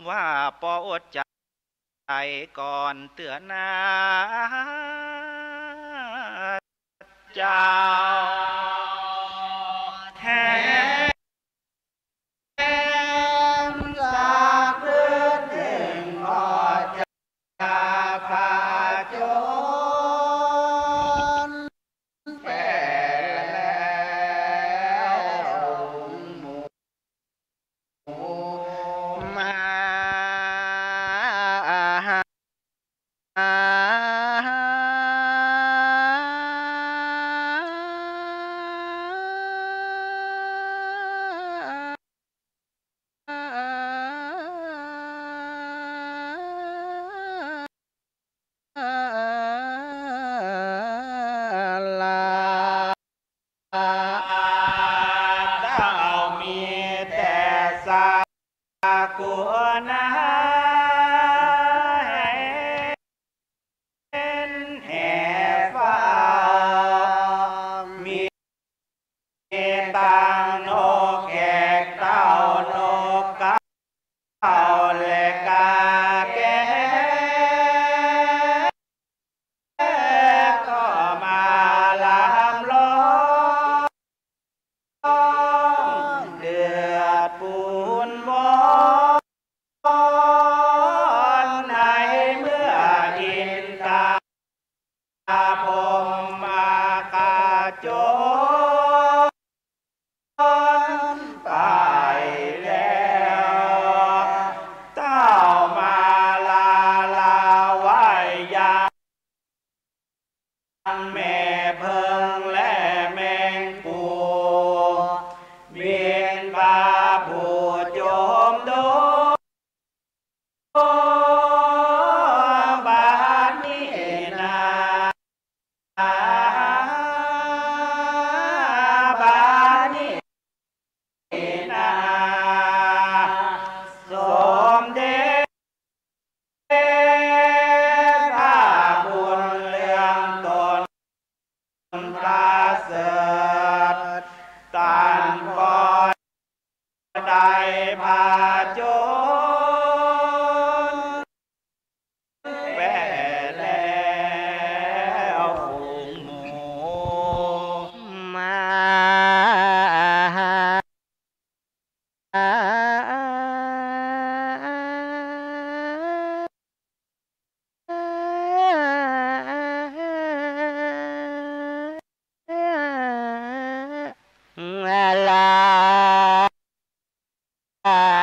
ว่าปออดใจก่อนเตือนนาเจ้าแทนสักเดือนหนึ่งก็จะพาจนแปรแล้วหมู่มาลาเจ้ามีแต่สักกุณาเห็นแห่ฟ้ามีตังนกแขกเต้านกกาและกาแก้ก็มาลำร้องเดือดปูนวอนในเมื่อดินตาพมมาคาโจรไปแล้วเต้ามาลาไว้ยังแม่เพิงและแมงปูเวียนบาผู้โจมโดบาดนี้นาบาดนี้นาสมเด็จพระบุญเรืองตนประเสริฐตันก็ได้พาโจรแว่แล้วฝูงหมูมาลา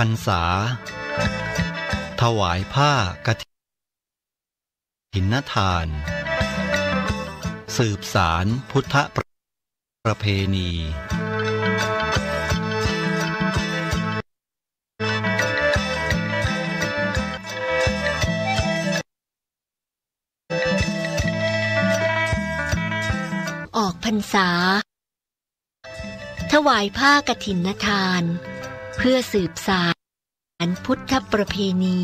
พรรษาถวายผ้ากฐินทานสืบสารพุทธประเพณีออกพรรษาถวายผ้ากฐินทานเพื่อสืบสานพุทธประเพณี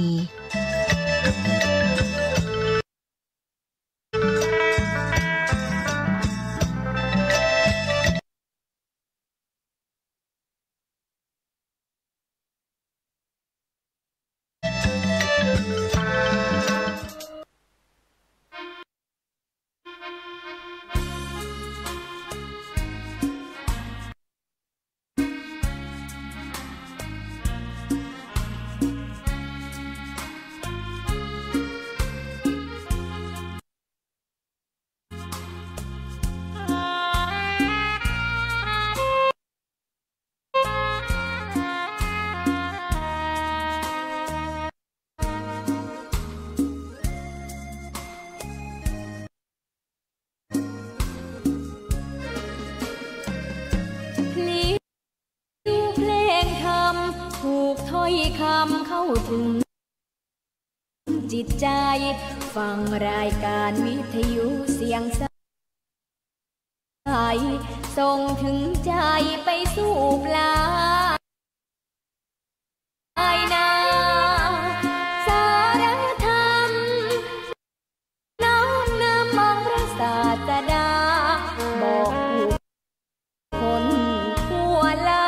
ถูกถ้อยคำเข้าถึงจิตใจฟังรายการวิทยุเสียงใสส่งถึงใจไปสู่ปลายนาสารธรรมน้อมนำมองพระศาสดาบอกผู้คนทั่วลา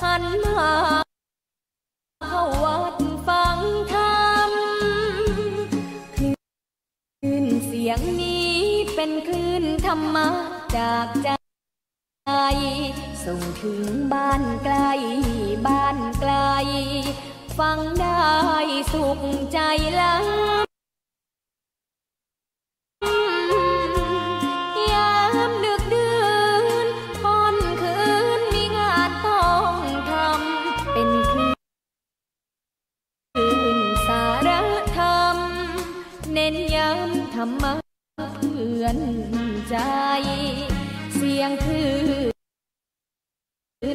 หันมาเข้าวัดฟังธรรมคลื่นเสียงนี้เป็นคลื่นธรรมะจากใจส่งถึงบ้านไกลบ้านไกลฟังได้สุขใจล้ำยามดึกดื่นค่ำคืนมีงานต้องทำเป็นคลื่นสารธรรมเน้นย้ำธรรมะเพื่อนใจเสียงคลื่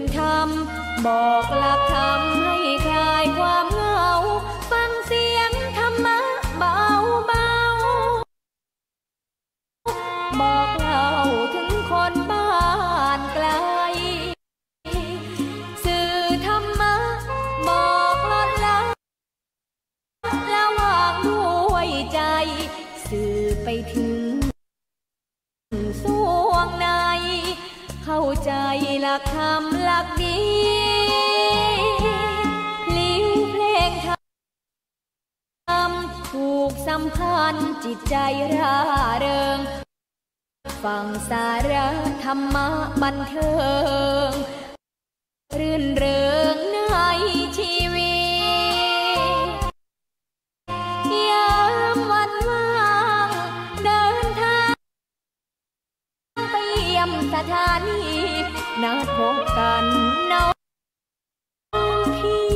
นธรรมบอกหลักธรรมให้คลายความเหงาฟังเสียงธรรมะเบาเบาบอกเล่าถึงคนบ้านไกลสื่อธรรมะบอกลดละระหว่างด้วยใจสื่อไปถึงสวงในเข้าใจหลักธรรมหลักดีพลิ้วเพลงธรรมถูกสัมพันธ์จิตใจร่าเริงฟังสาระธรรมะบันเทิงรื่นเริงในชีวิตยามวันว่างเดินทางไปเยี่ยมสถานีนัดพบกันน้องพี่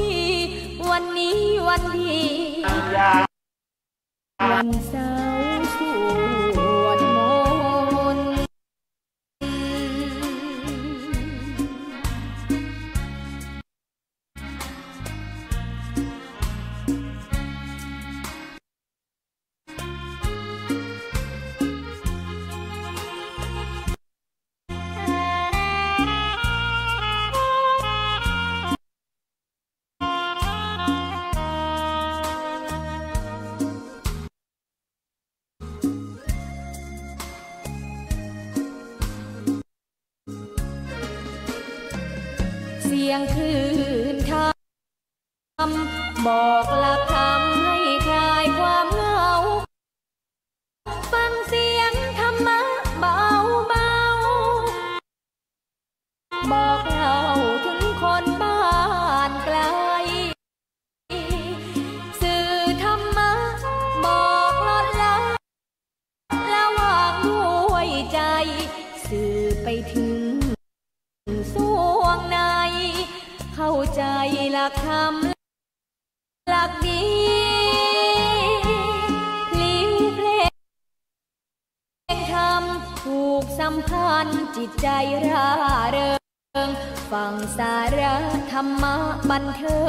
วันนี้วันดีวันเสาร์สวดมนต์เสียงคลื่นธรรมบอกหลักธรรมให้คลายความเหงาฟังเสียงธรรมะเบาเบาบอกเล่าถึงคนบ้านไกลสื่อธรรมะบอกลดละระหว่างด้วยใจสื่อไปถึงสวงในเข้าใจหลัก ากทำหลักดีพลิ้วเพลงทำผูกสัมพันธ์จิตใจร่าเริงฟังสาระธรรมะบันเทิ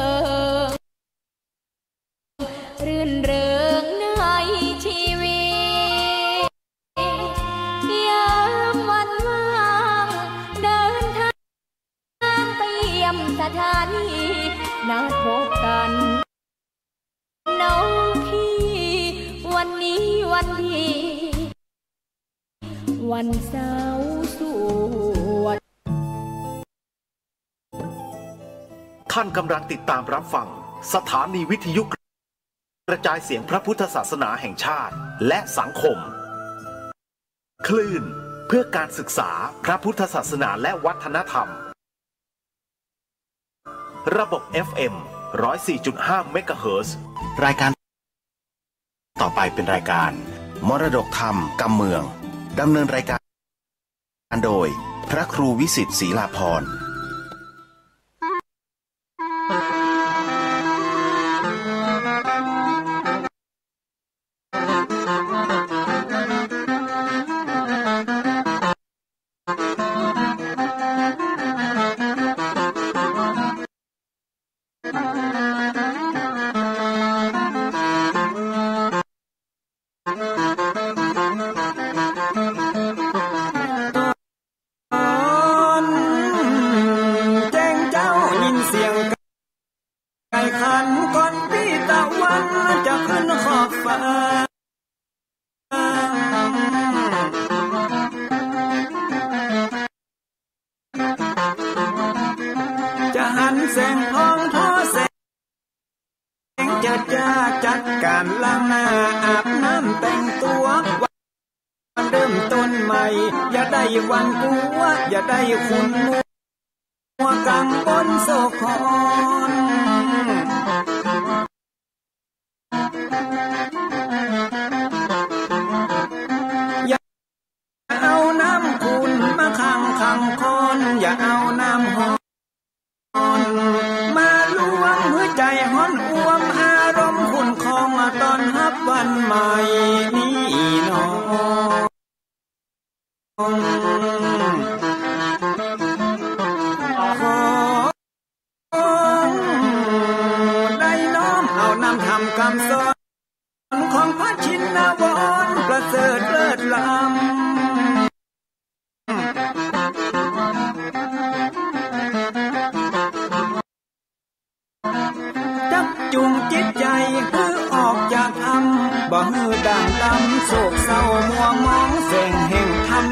งรื่นเริงในชีวิตยามวันว่างเดินทางไปเยี่ยมสถานีนัดพบกันน้องพี่วันนี้วันดีวันเสาร์สวดท่านกำลังติดตามรับฟังสถานีวิทยุกระจายเสียงพระพุทธศาสนาแห่งชาติและสังคมคลื่นเพื่อการศึกษาพระพุทธศาสนาและวัฒนธรรมระบบ FM 104.5 เมกะเฮิรตซ์รายการต่อไปเป็นรายการมรดกธรรมกำเมืองดำเนินรายการโดยพระครูวิสิทธิ์ศรีลาภรณ์จัดการล้างหน้าอาบน้ำแต่งตัววันเริ่มต้นใหม่อย่าได้วันกลัวอย่าได้คุณมัวกังวลโศกคอนอย่าเอาน้ำคุณมาขังคอนอย่าเอาน้ำหอนมาล้วงหัวใจฮ้อนอ้วมอารมณ์คุณคองมาตอนฮับวันใหม่นี้น้องขอได้น้อมเอานำทำคำสอนของพระชินวรประเสริฐเลิศล้ำจุงจิตใจเพื่อออกจากธรรมบ่ฮือด่างดำโศกเศร้ามัวมองแสงแห่งธรรม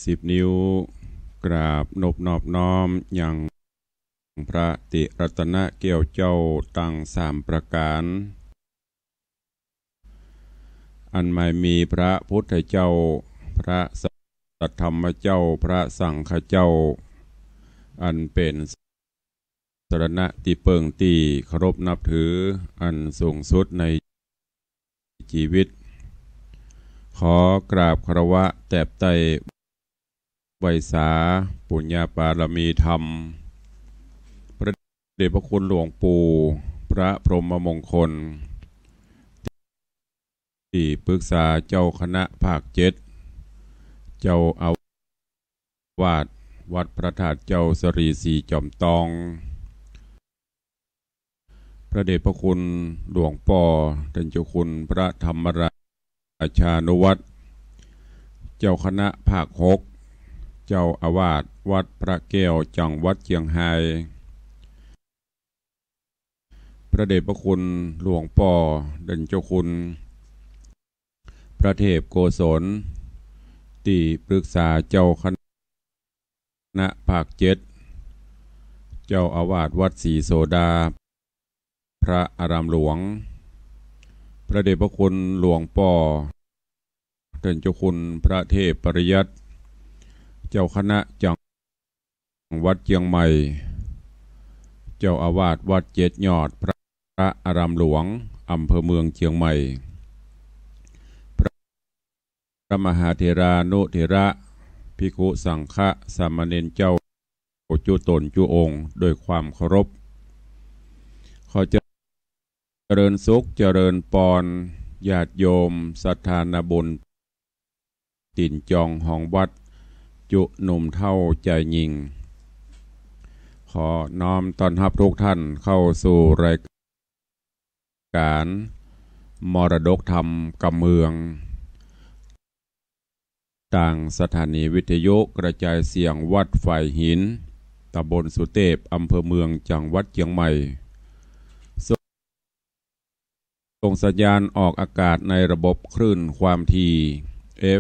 10 นิ้วกราบนบนอบน้อมอย่างพระติรัตนเกี่ยวเจ้าตั้ง3 ประการอันไม่มีพระพุทธเจ้าพระสัทธรรมเจ้าพระสังฆเจ้าอันเป็นสรณะที่เปิงตีเคารพนับถืออันสูงสุดในชีวิตขอกราบคารวะแตบไตไวสาปุญญาปารมีธรรมพระเดชพระคุณหลวงปู่พระพรหมมงคลที่ปรึกษาเจ้าคณะภาค7เจ้าอาวาสวัดพระธาตุเจ้าสรีศรีจอมตองพระเดชพระคุณหลวงป่อท่านเจ้าคุณพระธรรมราชานุวัตรเจ้าคณะภาค6เจ้าอาวาสวัดพระแก้วจังหวัดเชียงรายพระเดชพระคุณหลวงป่อท่านเจ้าคุณพระเทพโกศลที่ปรึกษาเจ้าคณะภาค7เจ้าอาวาสวัดศรีโสดาพระอารามหลวงพระเดชพระคุณหลวงป่อท่านเจ้าคุณพระเทพปริยัติเจ้าคณะจังหวัดเชียงใหม่เจ้าอาวาสวัด7 ยอดพระอารามหลวงอำเภอเมืองเชียงใหม่พระมหาเถรานุเถระภิกขุสังฆสามเณรเจ้าจุตนจุองค์โดยความเคารพขอเจริญสุขเจริญปอนญาติโยมศรัทธานาบุญติ่นจองห้องวัดจุหนุ่มเท่าใจยิงขอน้อมต้อนรับทุกท่านเข้าสู่รายการมรดกธรรมกับเมืองต่างสถานีวิทยุกระจายเสียงวัดฝ่ายหินตำบลสุเทพอำเภอเมืองจังหวัดเชียงใหม่ส่งสัญญาณออกอากาศในระบบคลื่นความถี่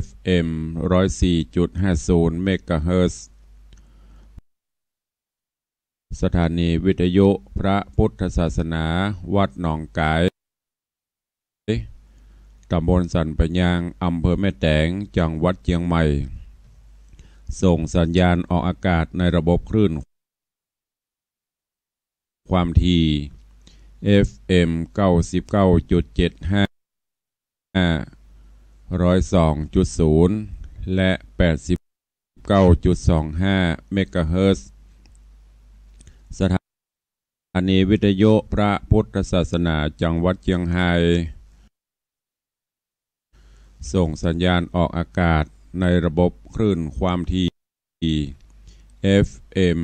FM 104.50 เมกะเฮิรตซ์สถานีวิทยุพระพุทธศาสนาวัดหนองกายตำบลสันปะยางอำเภอแม่แตงจังหวัดเชียงใหม่ส่งสัญญาณออกอากาศในระบบคลื่นความถี่ FM 99.75 102.0 และ 89.25 เมกะเฮิรตซ์สถานีวิทยุพระพุทธศาสนาจังหวัดเชียงรายส่งสัญญาณออกอากาศในระบบคลื่นความถี่ FM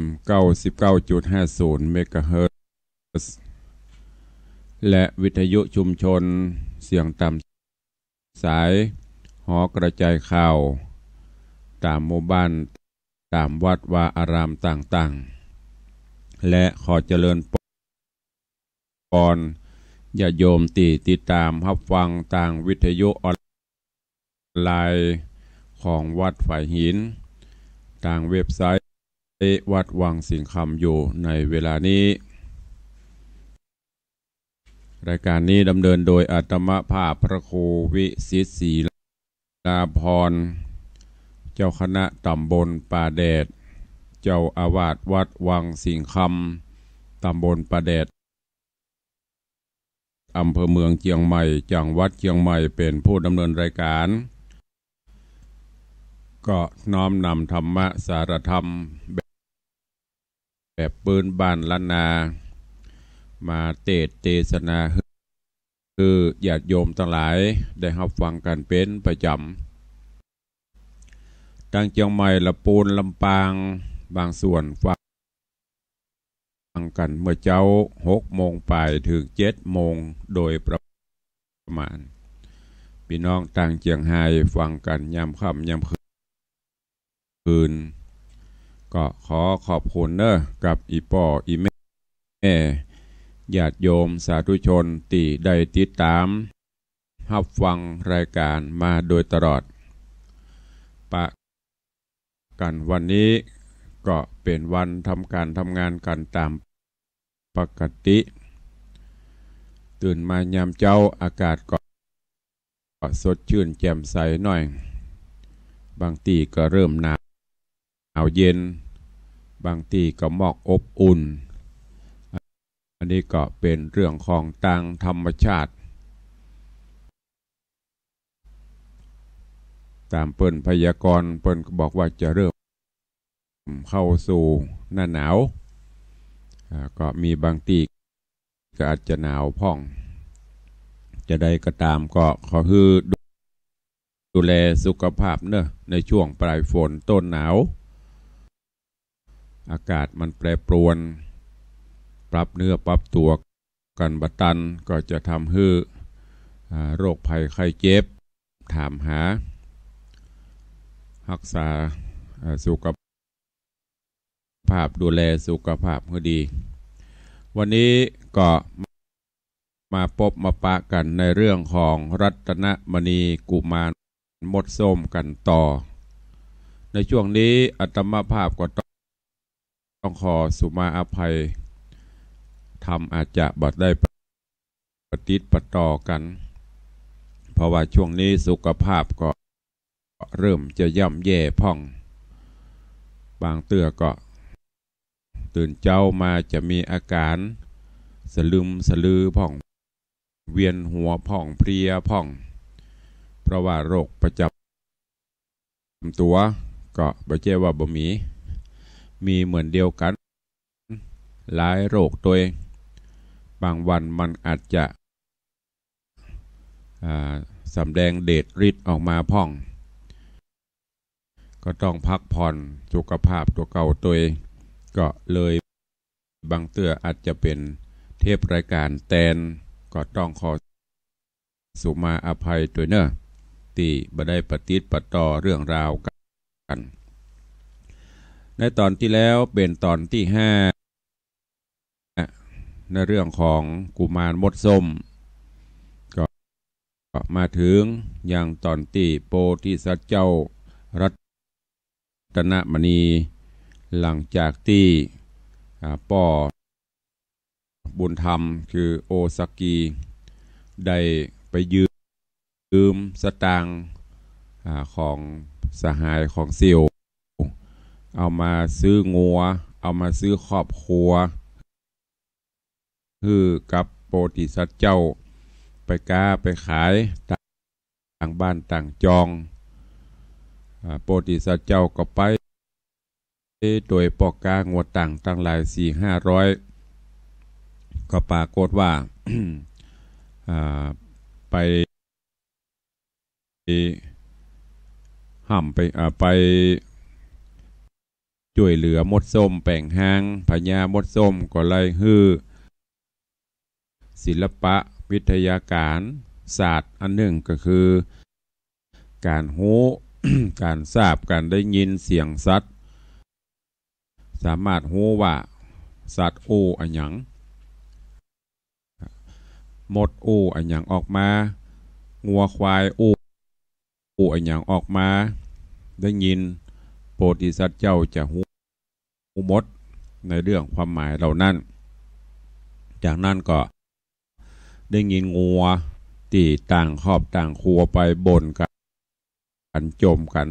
99.50 เมกะเฮิรตซ์และวิทยุชุมชนเสียงต่ำสายหอกระจายข่าวตามหมู่บ้านตามวัดวาอารามต่างๆและขอเจริญพรญาติโยมติดตามรับฟังทางวิทยุออนไลน์ของวัดฝ่ายหินทางเว็บไซต์วัดวังสิงห์คำอยู่ในเวลานี้รายการนี้ดำเนินโดยอาตมาภาพพระครูวิสิทธิ์ศรีลาภรณ์เจ้าคณะตำบลป่าแดดเจ้าอาวาสวัดวังสิงห์คำตำบลป่าแดดอำเภอเมืองเชียงใหม่จังหวัดเชียงใหม่เป็นผู้ดำเนินรายการก็น้อมนำธรรมะสารธรรมแบบปืนบ้านล้านนามาเทศนาคือญาติโยมทั้งหลายได้รับฟังกันเป็นประจำตั้งเชียงใหม่ละปูนลำปางบางส่วนฟังกันเมื่อเจ้า6 โมงไปถึง7 โมงโดยประมาณพี่น้องต่างเชียงรายฟังกันยามค่ำยามคืนก็ขอขอบคุณเนอะกับอีป่ออีแม่ญาติโยมสาธุชนที่ได้ติดตามรับฟังรายการมาโดยตลอดประ กันวันนี้ก็เป็นวันทำการทำงานกันตามปกติตื่นมายามเจ้าอากาศก็สดชื่นแจ่มใสหน่อยบางทีก็เริ่มหนาวเย็นบางทีก็หมอกอบอุ่นอันนี้ก็เป็นเรื่องของทางธรรมชาติตามเปิ้นพยากรณ์เปิ้นก็บอกว่าจะเริ่มเข้าสู่หน้าหนาวก็มีบางทีก็อาจจะหนาวพ่องจะได้ก็ตามก็ขอคือดูแลสุขภาพเนอะในช่วงปลายฝนต้นหนาวอากาศมันแปรปรวนปรับเนื้อปรับตัวกันบัตันก็จะทำให้โรคภัยไข้เจ็บถามหารักษาสุขภาพดูแลสุขภาพให้ดีวันนี้ก็มาพบมาปะกันในเรื่องของรัตนมณีกุมารมดส้มกันต่อในช่วงนี้อาตมาภาพก็ต้องขอสุมาอภัยทำอาจจะบัดได้ปฏิปต่อกันเพราะว่าช่วงนี้สุขภาพก็เริ่มจะย่ำแย่พ่องบางเตื้อก็ตื่นเจ้ามาจะมีอาการสลึมสลือพ่องเวียนหัวพ่องเพลียพ่องเพราะว่าโรคประจำตัวก็บ่ใช่ว่าบ่มีเหมือนเดียวกันหลายโรคตัวบางวันมันอาจจะสำแดงเดชฤทธิ์ออกมาพ่องก็ต้องพักผ่อนสุขภาพตัวเก่าตัวก็เลยบางเตื้ออาจจะเป็นเทปรายการแตนก็ต้องขอสุมาอภัยตัวเนอะที่บ่ได้ปฏิปต่อเรื่องราวกันในตอนที่แล้วเป็นตอนที่5ในเรื่องของกุมารมดส้มก็มาถึงอย่างตอนที่โพธิสัตว์เจ้ารัตนมณีหลังจากที่ป่อบุญธรรมคือโอซากิได้ไปยืมสตางค์ของสหายของเซียวเอามาซื้องัวเอามาซื้อครอบครัวคือกับโพธิสัตว์เจ้าไปค้าไปขายต่างบ้านต่างจองโพธิสัตว์เจ้าก็ไปโดยปอกกางัวต่างตั้งหลาย 400-500ก็ปรากฏว่า ไปห้ำไปช่วยเหลือมดส้มแป่งหางพญามดส้มก็เลยฮือศิลปะวิทยาการศาสตร์อันหนึ่งก็คือการหูการทราบการได้ยินเสียงสัตว์สามารถหูว่าสัตว์อู้อันหยังมดอู้อันหยังออกมางัวควายอู้อันหยังออกมาได้ยินโพธิสัตว์เจ้าจะหูมดในเรื่องความหมายเหล่านั้นจากนั้นก็ได้ยินงัวตีต่างครอบต่างครัวไปบ่นกันโจมกัน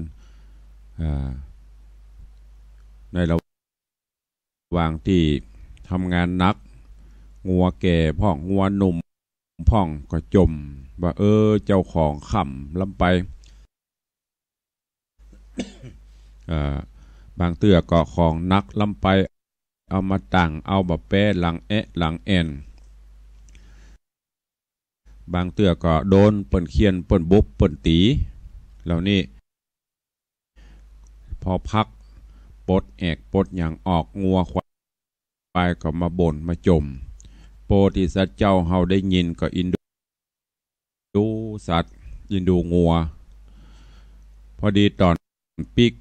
ในระหว่างที่ทำงานนักงัวแก่พ่องงัวหนุ่มพ่องก็จมว่าเจ้าของขำลำไป บางเตื้อก็ของนักลำไปเอามาตั้งเอาบะแป้หลังหลังแอนบางเตื้อก็โดนเปิ่นเคียนเปิ่นบุบเปิ่นตีเหล่านี้พอพักปลดแอกปลดอย่างออกงัวควายก็มาบ่นมาจมโพธิสัตว์เจ้าเฮาได้ยินก็อินดูสัตว์อินดูงัวพอดีตอนปิก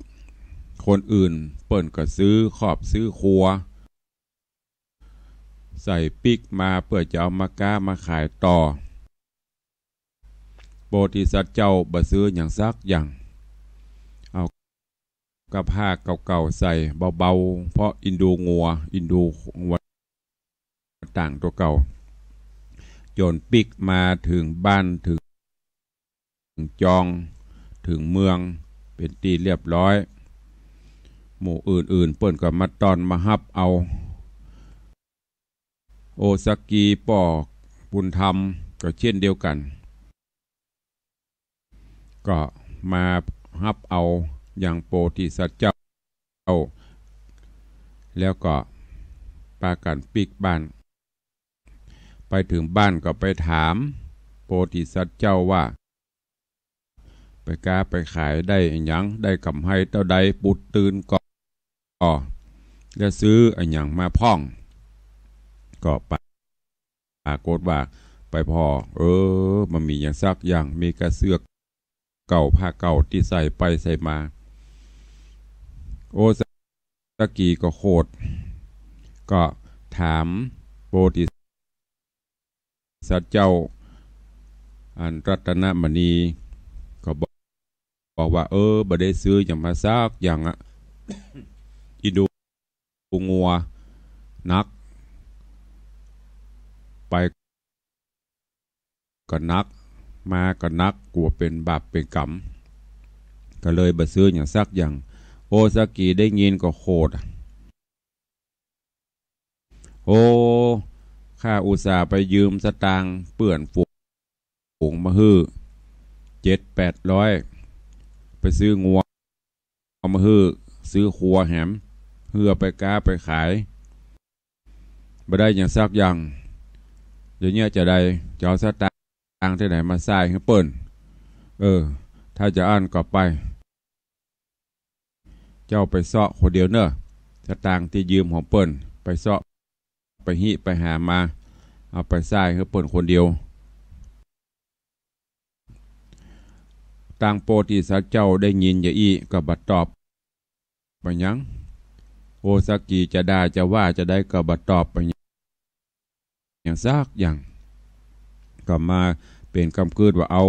คนอื่นเปิ่นก็ซื้อขอบซื้อครัวใส่ปิกมาเพื่อจะเอามาก้ามาขายต่อโพธิสัตว์เจ้าบ่ซื้ออย่างซักอย่างเอา กับผ้าเก่าๆใส่เบาๆเพราะอินดูงัวต่างตัวเก่าโยนปิกมาถึงบ้านถึงจองถึงเมืองเป็นตีเรียบร้อยหมู่อื่นๆเปิ้นก็มาตอนมาฮับเอาโอซากิป่อบุญธรรมก็เช่นเดียวกันก็มาฮับเอาอย่างโปธิสัตว์เจ้าแล้วก็ปากันปิกบ้านไปถึงบ้านก็ไปถามโพธิสัตว์เจ้าว่าไปกาไปขายได้หยังได้กำไรเท่าใดปุดตื่นก็แล้วซื้อหยังมาพ่องก็ปรากฏว่าไปพอมันมีอย่างซักอย่างมีกระเสือกเก่าผ้าเก่าที่ใส่ไปใส่มาโอซากิก็โคตรก็ถามโพธิสัตว์เจ้าอันรัตนมณีก็บอกว่าบ่ได้ซื้ออย่างมาซักอย่างอ่ะ อินดูงัวนักไปก็นักมาก็นักกลัวเป็นบาปเป็นกรรมก็เลยบ่ซื้ออย่างซักอย่างโอซากิได้ยินก็โคตรข้าอุตส่าห์ไปยืมสตางค์เปื่อนฝูงมาฮื้อ700-800ไปซื้องัวเอามาฮื้อซื้อครัวแหมเพื่อไปกาไปขายบ่ได้อย่างซักอย่างเดี๋ยวนี้จะได้จะเอาสตางค์ที่ไหนมาใส่ให้เปิ้นถ้าจะอ่านก็ไปเจ้าไปเซาะคนเดียวเนอะสตางค์ที่ยืมของเปิ้นไปเซาะไปหิไปหามาเอาไปใส่ให้เปิ้นคนเดียวต่างโพธิสัตว์เจ้าได้ยินอย่าอี้ก็บัดตอบไปยังโอซากิจะด่าจะว่าจะได้ก็บัดตอบไปอย่างซักอย่างก็มาเป็นคำคืดว่าเอา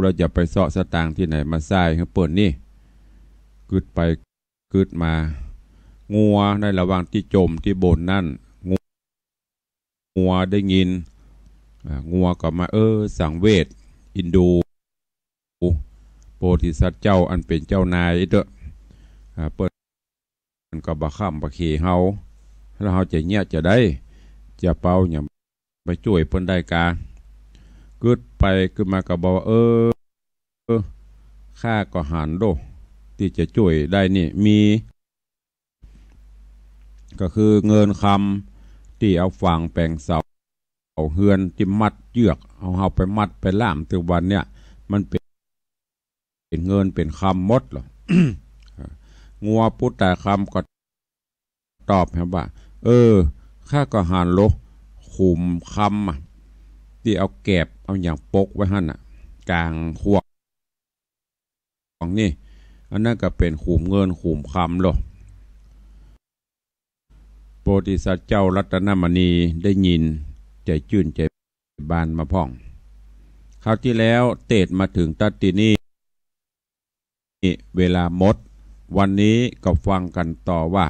เราจะไปเสาะสตางค์ที่ไหนมาใส่ให้เปิ้นนี่กึดไปกึดมางัวในระหว่างที่จมที่บนนั่นงัวได้ยินงัวก็มาสังเวชอินดูโพธิสัตว์เจ้าอันเป็นเจ้านายเด้อเปิ้นก็บ่ค้ำบ่ขี่เฮาแล้วเฮาจะเงียจะได้จะเป่าหยังไปช่วยเพิ่นได้กากึดไปขึ้นมาก็บอกว่าข้าก็หันโดที่จะช่วยได้นี่มีก็คือเงินคำที่เอาฟางแปลงเสาเอาเฮือนที่มัดเยือกเอาไปมัดไปล่ามถึงวันเนี่ยมันเป็นเงินเป็นคำมดหรอ งัวพุทธคำก็ตอบครับว่าข้าก็หันโลขุมคำที่เอาแกบเอาอย่างปกไว้หั่นกลางขวกของนี่อันนั้นก็เป็นขุมเงินขุมคำหรอโพธิสัตว์เจ้ารัตนมณีได้ยินใจจื่นใจบานมาพ่องคราวที่แล้วเตดมาถึงตัดตินี่เวลาหมดวันนี้ก็ฟังกันต่อว่า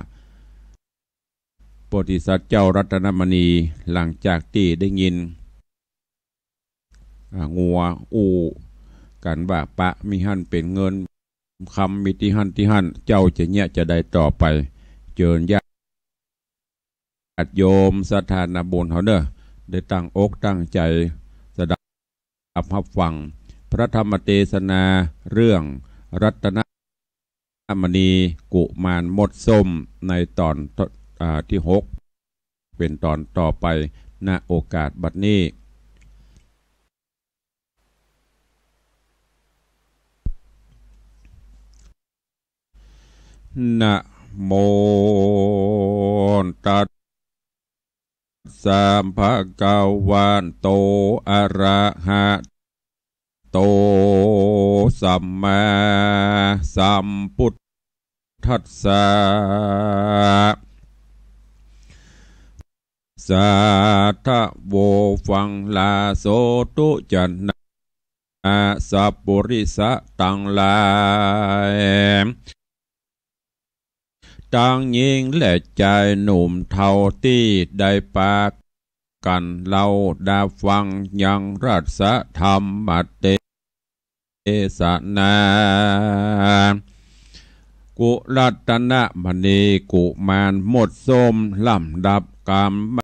โพธิสัตว์เจ้ารัตนมณีหลังจากที่ได้ยินงัวกันว่าปะมีหั่นเป็นเงินคำมีที่หั่นเจ้าจะเนี่ยจะได้ต่อไปเจิญญาติโยมสถานบุญเขาเนอะได้ตั้งอกตั้งใจสดับรับฟังพระธรรมเทศนาเรื่องรัตนมณีกุมารมดส้มในตอนที่6เป็นตอนต่อไปณโอกาสบัดนี้นะโมตัสสะภะคะวะโตอะระหะโตสัมมาสัมพุทธัสสะสาธุโวฟังลาโสตุจัน สัพปุริสะตังหลายตังยิงและใจหนุ่มเท่าที่ได้ปากกันเราได้ฟังยังรัศธรรมเตสนากุรัตนะมณีกุมารหมดส้มลำดับกรรมม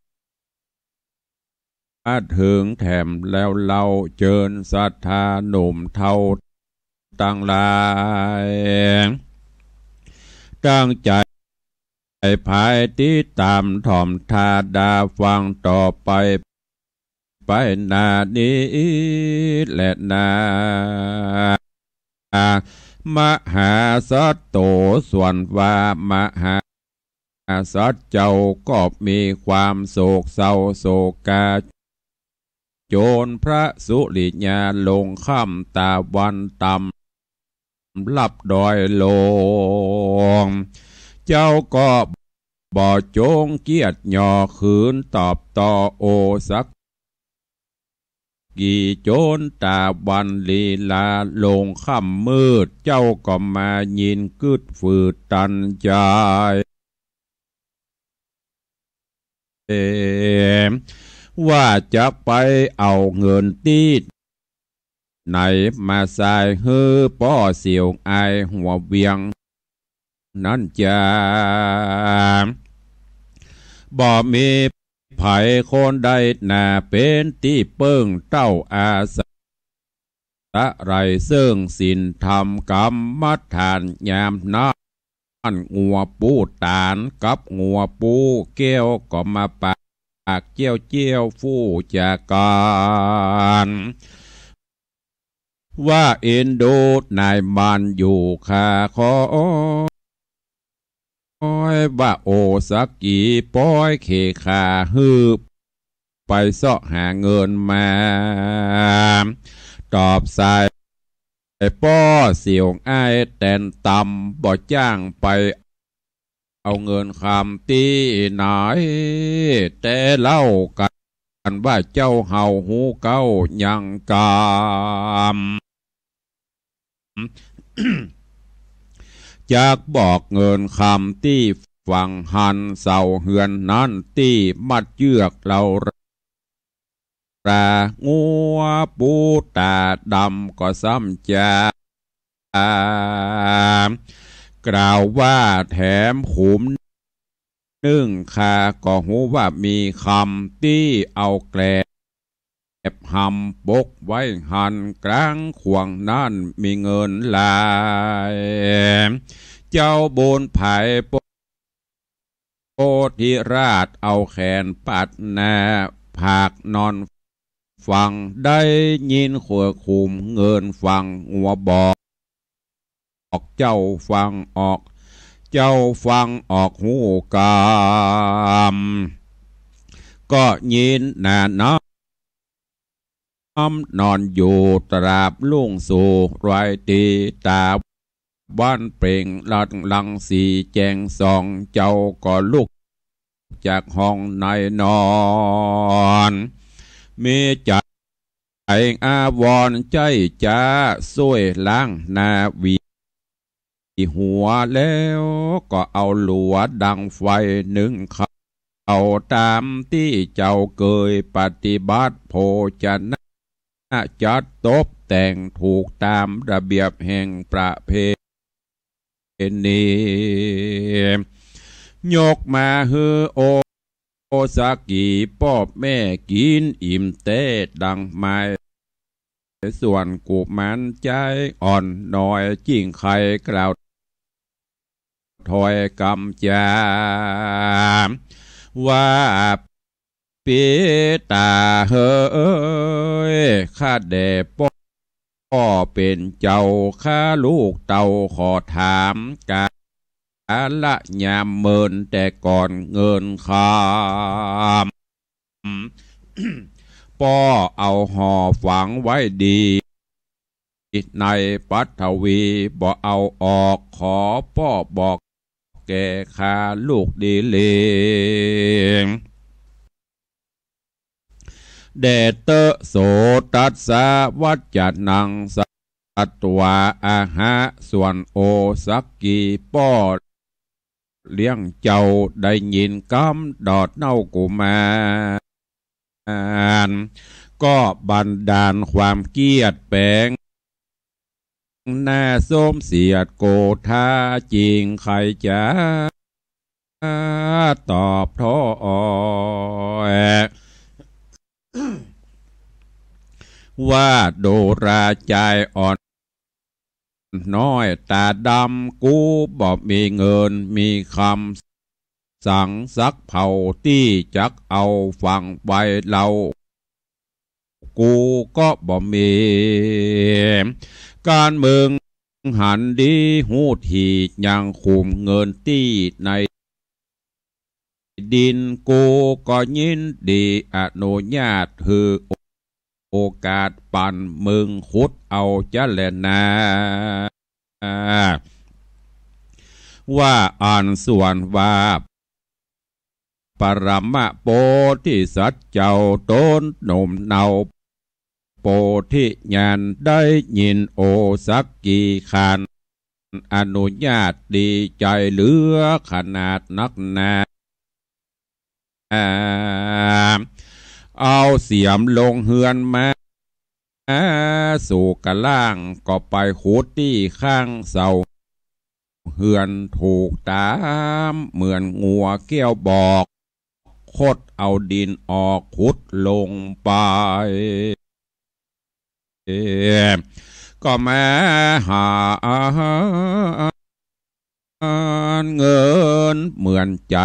าถึงแถมแล้วเราเจิญศรัทธาหนุ่มเท่าตั้งหลายตั้งใจภายที่ตามถ่อมทาดาฟังต่อไปนานี้และนามหาสัตโตส่วนว่ามหาสัตเจ้าก็มีความโศกเศร้าโศกาโจรพระสุริยาลงค่ำตาวันต่ำลับดอยลงเจ้าก็บ่จงเกียรติย่อขืนตอบต่อโอสักกี่โจรตาวันลีลาลงค่ำมืดเจ้าก็มายินกึดฝืดตันใจว่าจะไปเอาเงินตีดไหนมาใส่ฮือป้อเสียวไอหัวเวียงนั่นจะบ่มีไผคนใดน่าเป็นที่เปิ้งเต้าอาสะไรซึ่งศีลธรรมกรรมฐานยามนั้นงัวปูตานกับงัวปูเกี้ยวก็มาปากเจียวฟู่จากการว่าเอ็นดูนายมันอยู่คาคอยว่าโอสักกี่ป้อยเขขาฮืบไปเสาะหาเงินมาตอบสายป้อเสียงอ้ายแต่นตำบ่จ้างไปเอาเงินคำตีไหนแต่เล่ากันว่าเจ้าเห่าหูเก้ายังกามจากบอกเงินคำที่ฝั่งหันเสาเหือนนั้นที่มัดเยือกเรารางัวปูตาดำก็ซ้ำจากล่าวว่าแถมขุมนึ่งคาก็หูว่ามีคำที่เอาแกลบหำบกไว้หันกลางขวงนั่นมีเงินลายเจ้าโบนไผ่โพธิราชเอาแขนปัดหน้าผากนอนฟังได้ยินขัวคุมเงินฟังหัวบอกเจ้าฟังออกหูกามก็ยินหน้าน้ำนอนอยู่ตราบลุ่งสู่ไรตีตาบ้านเปล่งลังสีแจงสองเจ้าก็ลุกจากห้องในนอนมีใจอาวรใจจ้าช่วยล้างนาวีหัวแล้วก็เอาหลัวดังไฟหนึ่งเขาตามที่เจ้าเคยปฏิบัติโภชนะจัดตบแต่งถูกตามระเบียบแห่งประเพณียกมาฮือโอสักกี่พ่อแม่กินอิ่มเต้ดังไม้ส่วนกุมันใจอ่อนหน่อยจิ้งไข่กล่าวถอยกำจามว่าปีตาเฮ้ยข้าแด่พ่อเป็นเจ้าข้าลูกเต่าขอถามกาละยามเมินแต่ก่อนเงินคำป้อเอาห่อฝังไว้ดีในปัทวีบ่เอาออกขอป้อบอกแก่ข้าลูกดีเลง เดเตโสตัสสะวัจจะนังสัตตวาอาหะส่วนโอสักกีป้อเลี้ยงเจ้าได้ยินคำดอดเน่ากุมารก็บันดาลความเกียดแปลงหน้าส้มเสียดโกธาจริงใครจะตอบท้อว่าโดราใจอ่อนน้อยตาดำกูบอกมีเงินมีคำสั่งซักเผาที่จักเอาฟังไว้เรากูก็บอกมีการเมืองหันดีหูทียังคุมเงินที่ในดินกูก็ยินดีอนุญาตคือโอกาสปั่นมึงขุดเอาจะแลนาว่าอ่านส่วนว่าปรมะโพธิสัตว์เจ้าต้นหนุ่มเนาโพธิญาณได้ยินโอสักกี่ขันอนุญาตดีใจเหลือขนาดนักหนาเอาเสียมลงเฮือนมาสู่กะล่างก็ไปขุดที่ข้างเสาเฮือนถูกตามเหมือนงัวเกี้ยวบอกคดเอาดินออกขุดลงไปก็มาหาเงินเหมือนใจ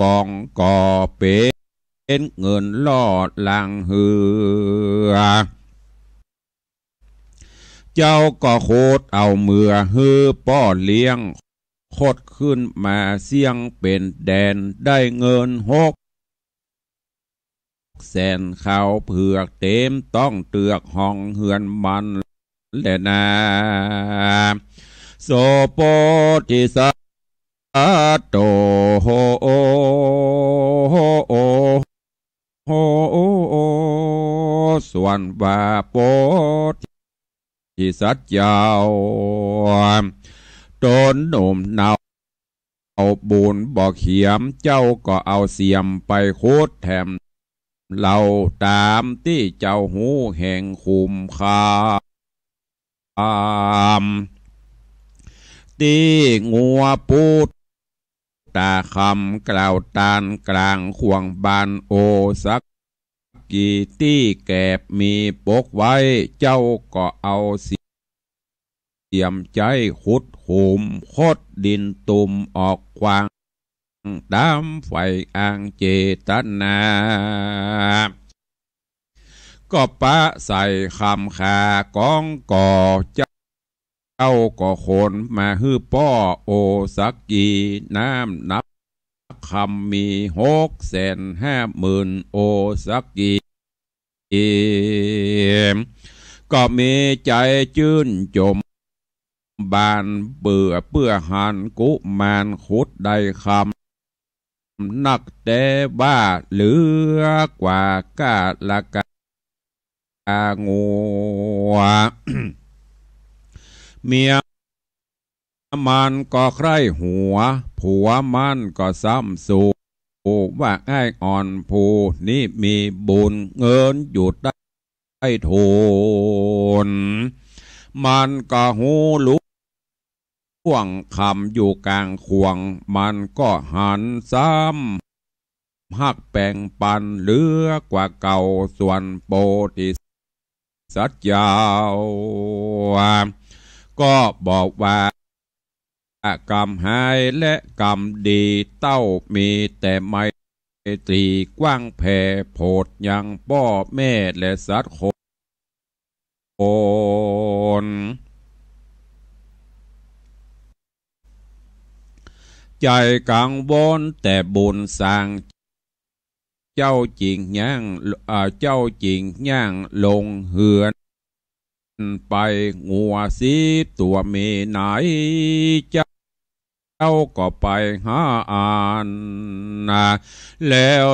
กองก่อเป็นเงินลอดลังเหือเจ้าก็โคดเอาเมื่อฮือป้อเลี้ยงโคดขึ้นมาเสี่ยงเป็นแดนได้เงิน600,000ข้าวเผือกเต็มต้องเตือกห้องเฮือนมันแลนาโสโพธิสัตโตโหส่วนว่าโพธิสัตว์เจ้าตนหนุ่มเนาเอาบุญบอกเขียมเจ้าก็เอาเสียมไปโคดแถมเราตามที่เจ้าหูแห่งคุมคามตีงัวปูดตาคำกล่าวตานกลางขวงบานโอสักกี่ที่แกบมีปกไว้เจ้าก็เอาเสียมใจขุดหุมโคดดินตุ่มออกควางดำไฟอ่างเจตนาก็ปะใส่คำขากองก่อเจ้าก็ขนมาฮื้อป้อโอสักกีน้ำนับคำมี650,000โอสักกีก็มีใจจื่นจมบานเบื่อเปื้อหันกุมารขุดได้คำนักแต่ว่าเหลือกว่ากาละกางัวเมียมันก็ใคร่หัวผัวมันก็ซ้ำสูว่าง่ายอ่อนผู้นี้มีบุญเงินหยุดได้โทนมันก็หูลุห่วงคำอยู่กลางขวงมันก็หันซ้ำหักแบ่งปันเหลือกว่าเก่าส่วนโพธิสัตว์เจ้าก็บอกว่ากรรมหายและกรรมดีเต้ามีแต่ไมตรีกว้างแผ่โพดยังพ่อแม่และสัตว์คนใจกังวลแต่บุญสร้างเจ้าจริงย่างลงเหือนไปงัวสีตัวมีไหนเจ้าก็ไปหาอ่านแล้ว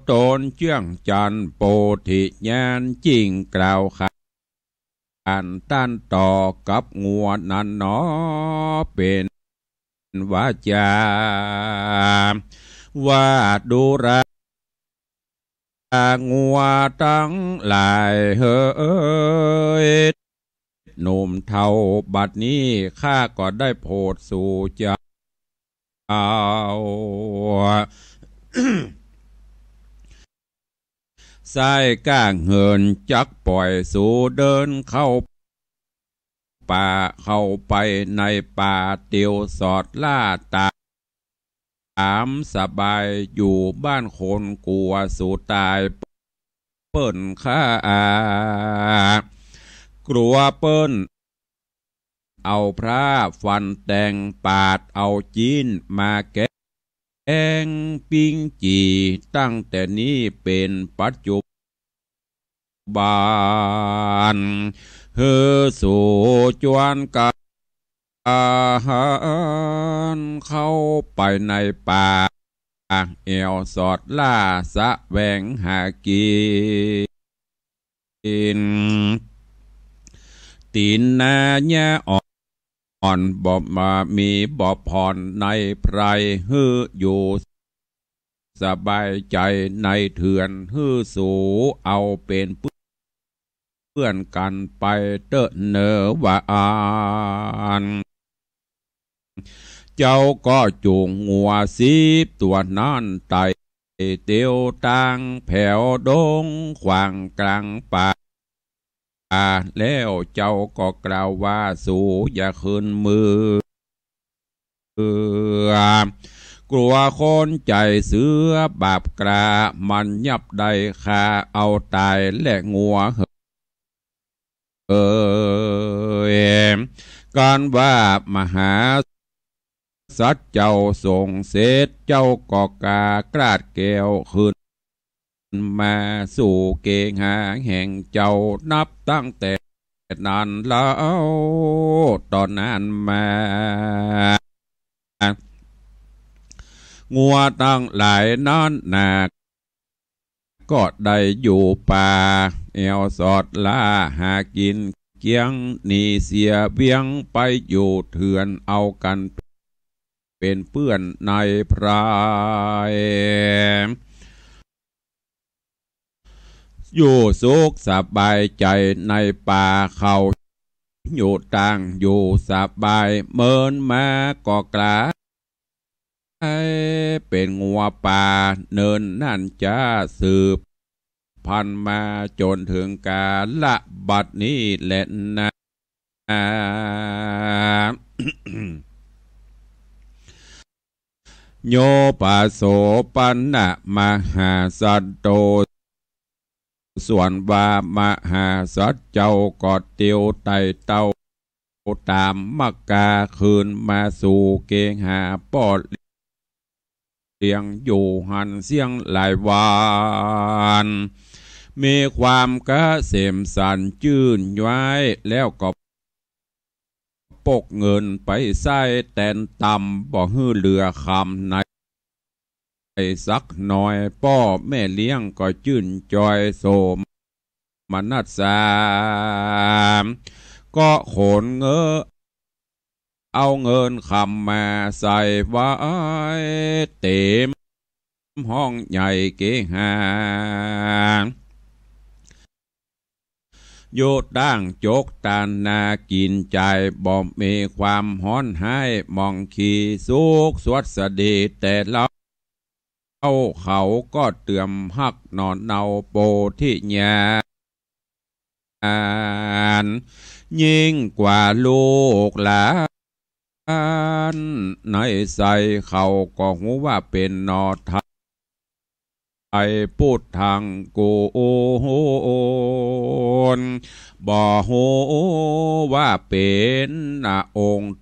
ต ตนเจื้องจันโปธิญาณจริงกล่าวขานต้านต่อกับงัวนั้นหนอเป็นวาจาว่าดูรางัวทั้งหลายเฮ้ยหนุ่มเท่าบัดนี้ข้าก็ได้โพดสู่เจ้า สายก้างเหินจักปล่อยสู่เดินเข้าป่าเข้าไปในป่าเตียวสอดล่าตามสบายอยู่บ้านคนกลัวสู่ตายเปิ้นข้ากลัวเปิ้นเอาพระฟันแตงปาดเอาจีนมาแกงปิ้งจีตั้งแต่นี้เป็นปัจจุบันเฮอสู่จวนกาเข้าไปในป่าเอวสอดล่าสะแวงหากินตีนนาญาอ่อนบอบมามีบอบผ่อนในไพรฮืออยู่สบายใจในเถื่อนฮือสูเอาเป็นเพื่อนกันไปเตอะเนอว่าอ่านเจ้าก็จูงงัวสีตัวนั่นไตเตียวตังแผ่วดงขวางกลางป่าแล้วเจ้าก็กล่าวว่าสู่อย่าขึ้นมือกลัวคนใจเสือบาปกรามันยับได้คาเอาตายและงัวการว่ามหาสัตว์เจ้าส่งเสดเจ้าก็กากราดแก้วขึ้นมาสู่เกงหาแห่งเจ้านับตั้งแต่นั้นแล้วตอนนั้นมางัวตั้งหลายนั้นนาก็ได้อยู่ป่าเอวสอดล่าหากินเกียงนีเสียเบียงไปอยู่เถื่อนเอากันเป็นเพื่อนในพรายอยู่สุขสบายใจในป่าเขาอยู่ต่างอยู่สบายเมินมาก็กลาเป็นงัวป่าเนินนั่นจะสืบพันมาจนถึงกาละบัดนี้แหละนะ โยปาโสปันนะมหาสัตโตส่วนว่ามหาสัตเจ้าก็เตียวไตเต้าตามมักกาคืนมาสู่เกงหาปอดเลียงอยู่หันเสียงหลายวานมีความกะเสมสันจื่นไว้แล้วก็ปกเงินไปใส่แตนต่ำบ่ฮื้อเรือคำในสักหน่อยพ่อแม่เลี้ยงก็จื่นจอยโสมมนัสสามก็ขนเอาเงินคำมาใส่ไว้เต็มห้องใหญ่เกหาโยตั้งจกตานากินใจบ่มีความฮ้อนให้มองขี่สุกสวดสดีแต่เราเขาก็เตื่อมหักนอนเนาโปที่ญาณยิ่งกว่าลูกหลานในใส่เขาก็หูว่าเป็นนอทไอพูดทางกูนบ่หูว่าเป็นองค์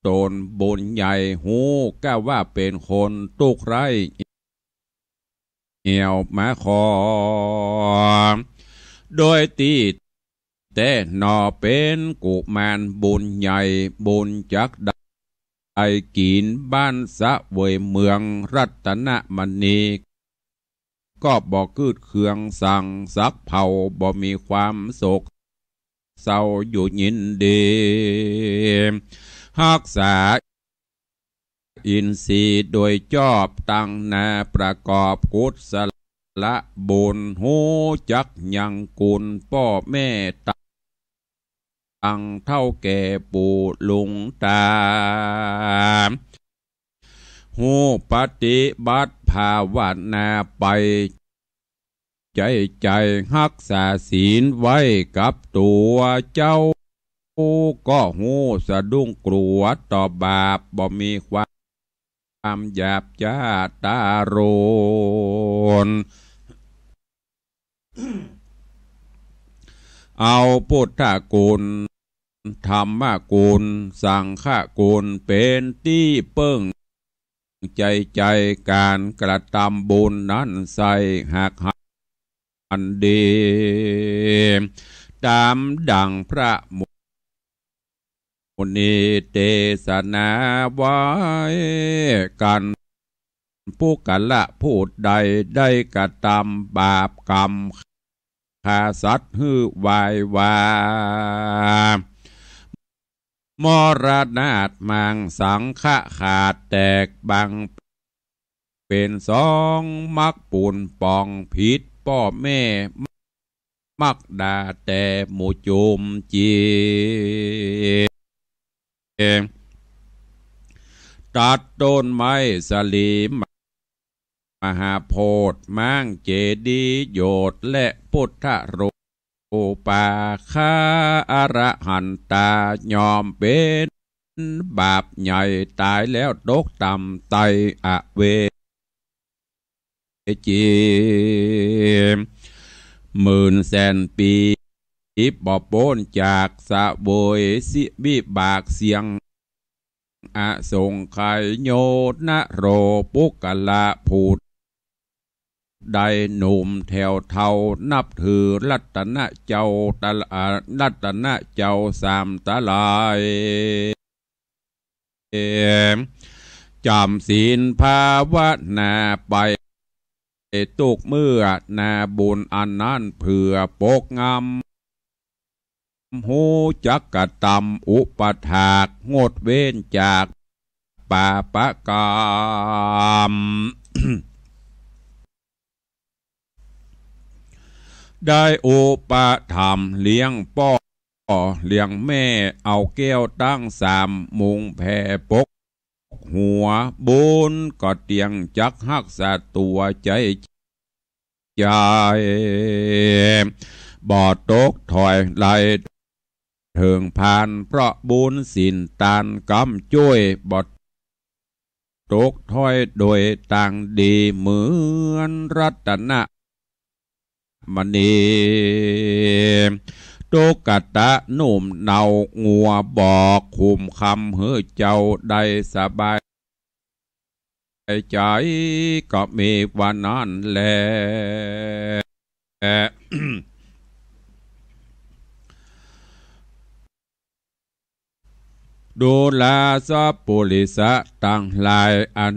ตนบุญใหญ่หูก็ว่าเป็นคนตุกไรเหี่ยวมาคอโดยตีแต่นอเป็นกุมารบุญใหญ่บุญจักได้กินบ้านสะเวยเมืองรัตนมณี ก็บ่คืดเคืองสั่งสักเผาบ่มีความโศกเศร้าอยู่ยินดีรักษาอินทรีย์โดยชอบตั้งนาประกอบกุศลบุญหูจักยังกุลพ่อแม่ตั้งเท่าแก่ปู่ลุงตาหูปฏิบัติภาวนาไปใจรักษาศีลไว้กับตัวเจ้าก็หูสะดุ้งกลัวต่อบาปบ่มีความหยาบจ้าตาโรนเอาพุทธกุลธรรมกุลสังฆกุลเป็นที่เปิ้งใจการกระทำบุญนั้นใส่หักหันดีตามดังพระมุนีเทศนาไว้กันผู้กันละพูดใดได้กระทำบาปกรรมฆ่าสัตว์หื้อวายวามรณาตมังสังฆะขาดแตกบังเป็นสองมักปูนปองผิดพ่อแม่มักด่าแต่หมู่จุมจีตัดต้นไม้สลีมหาโพธิ์มังเจดีย์โยดและพุทธรูปาคาอรหันตายอมเป็นบาปใหญ่ตายแล้วตกต่ำไตอเวจี10,000 ปีบ่พ้นจากสะโบยสิบิบากเสียงอสงไขยโยนะโรปุกละพูดได้หนุ่มแถวเท่านับถือรัตนะเจ้ารัตนะเจ้าสามตะลายจำศีลภาวนาไปตุกเมื่อนาบุญอันนั้นเผื่อปกงำหูจักกะตำอุปถากงดเว้นจากปาปะกรรม ได้อุปธรรมเลี้ยงพ่อเลี้ยงแม่เอาแก้วตั้ง3 มุงแผ่ปกหัวบุญก็เตียงจักหักษาตัวใจบ่อตกถอยไหลเถิงผ่านเพราะบุญสินตานกำช่วยบ่ตกถอยโดยต่างดีเหมือนรัตนะมณีโตกตะนุ่มเนางัวบอกคุมคำเฮือเจ้าได้สบายใจก็มีวันนั้นแล ดูแลสัพปุริสะตั้งหลายอัน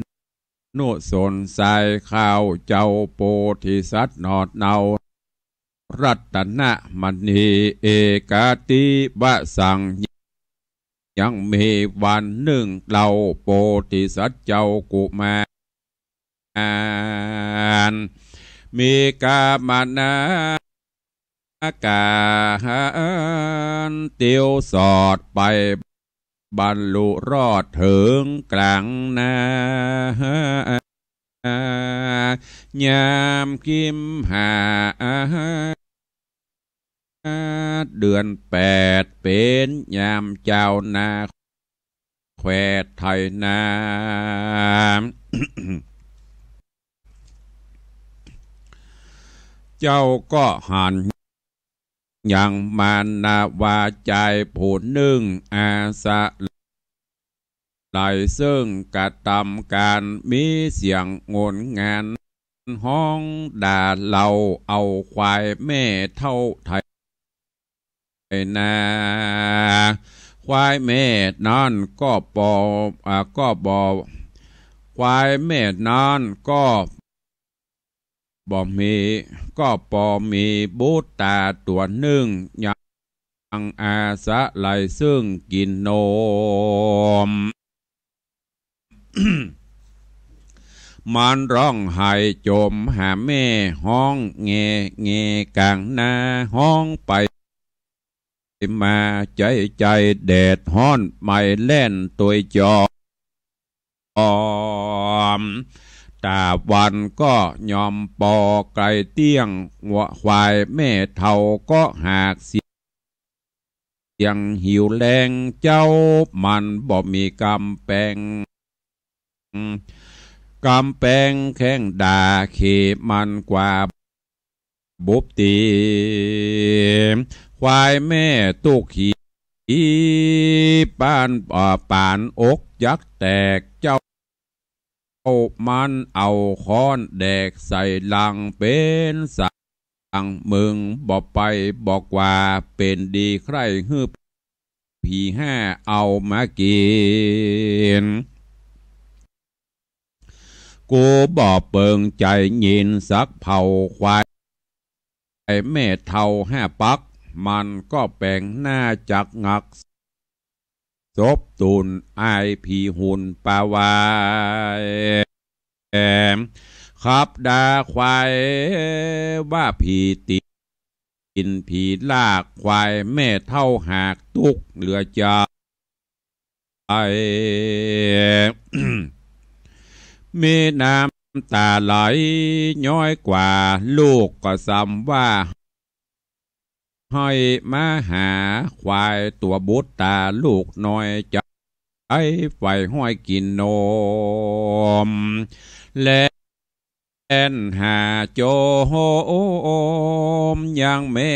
นุสนใส่ข้าวเจ้าโพธิสัตว์นอดเนารัตนะมณีเอกาติบะสังยังมีวันหนึ่งเราโพธิสัตว์เจ้ากุมารมีกามานากาเตียวสอดไปบรรลุรอดถึงกลางนายามกิมหาเดือน8เป็นยามเจ้านาแควดไทยนา เจ้าก็หันยังมานาวาใจผู้หนึ่งอาสะไหลซึ่งกระทำการมีเสียงงนงานห้องด่าเราเอาควายแม่เท่าไทยนาควายแม่นั่นก็บอกควายแม่นั่นก็ บ่มีก็ปอมีบูตาตัวหนึ่งยังอาสะไหลซึ่งกินนม มันร้องไห้จมหาแม่ห้องเงเงกลางนาห้องไปมาใจแดดฮ้อนไม่แล่นตัวจอมตาวันก็ยอมปอไกลเตี้ยงหัวควายแม่เท่าก็หากเสียงหิวแรงเจ้ามันบ่มีกำแพงแข้งด่าเขมันกว่าบุบตีควายแม่ตุกขีป่านอกยักแตกเจ้ามันเอาค้อนแดกใส่ลังเป็นสังมึงบอกไปบอกว่าเป็นดีใครฮึบผีห้าเอามากินกูบอกเปิงใจยินสักเผาควายแม่เท่า5 ปักมันก็แปลงหน้าจักงักศพตุนอายผีหุ่นปาวายขับดาควายว่าผีตินผีลากควายแม่เท่าหากตุกเหลือใจ มีน้ำตาไหลย้อยกว่าลูกก็ซ้ำว่าให้มาหาควายตัวบุตรตาลูกน้อยจะไอ้ไฟห้อยกินนมและหาโจมยังแม่